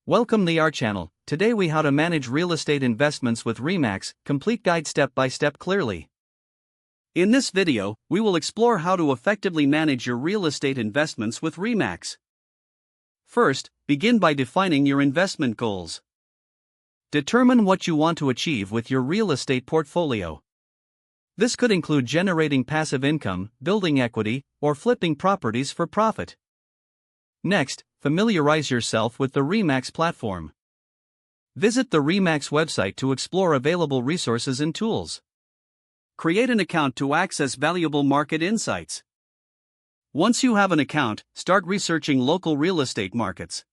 Welcome to our channel. Today we how to manage real estate investments with RE/MAX, complete guide step by step clearly. In this video, we will explore how to effectively manage your real estate investments with RE/MAX. First, begin by defining your investment goals. Determine what you want to achieve with your real estate portfolio. This could include generating passive income, building equity, or flipping properties for profit. Next, familiarize yourself with the RE/MAX platform. Visit the RE/MAX website to explore available resources and tools. Create an account to access valuable market insights. Once you have an account, start researching local real estate markets.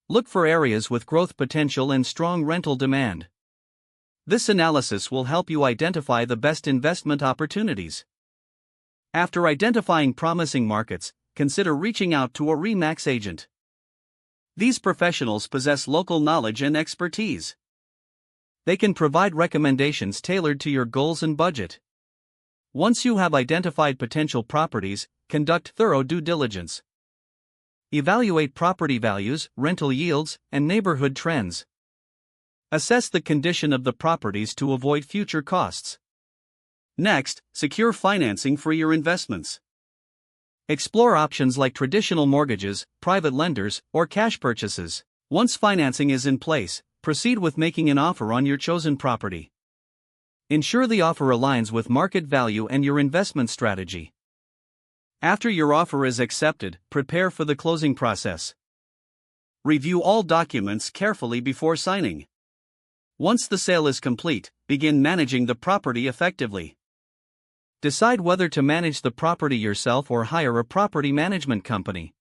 Look for areas with growth potential and strong rental demand. This analysis will help you identify the best investment opportunities. After identifying promising markets, consider reaching out to a RE/MAX agent. These professionals possess local knowledge and expertise. They can provide recommendations tailored to your goals and budget. Once you have identified potential properties, conduct thorough due diligence. Evaluate property values, rental yields, and neighborhood trends. Assess the condition of the properties to avoid future costs. Next, secure financing for your investments. Explore options like traditional mortgages, private lenders, or cash purchases. Once financing is in place, proceed with making an offer on your chosen property. Ensure the offer aligns with market value and your investment strategy. After your offer is accepted, prepare for the closing process. Review all documents carefully before signing. Once the sale is complete, begin managing the property effectively. Decide whether to manage the property yourself or hire a property management company.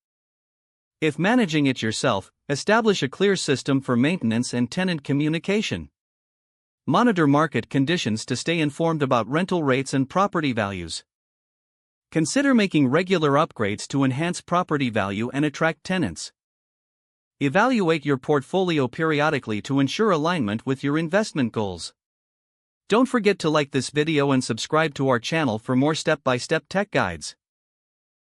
If managing it yourself, establish a clear system for maintenance and tenant communication. Monitor market conditions to stay informed about rental rates and property values. Consider making regular upgrades to enhance property value and attract tenants. Evaluate your portfolio periodically to ensure alignment with your investment goals. Don't forget to like this video and subscribe to our channel for more step-by-step tech guides.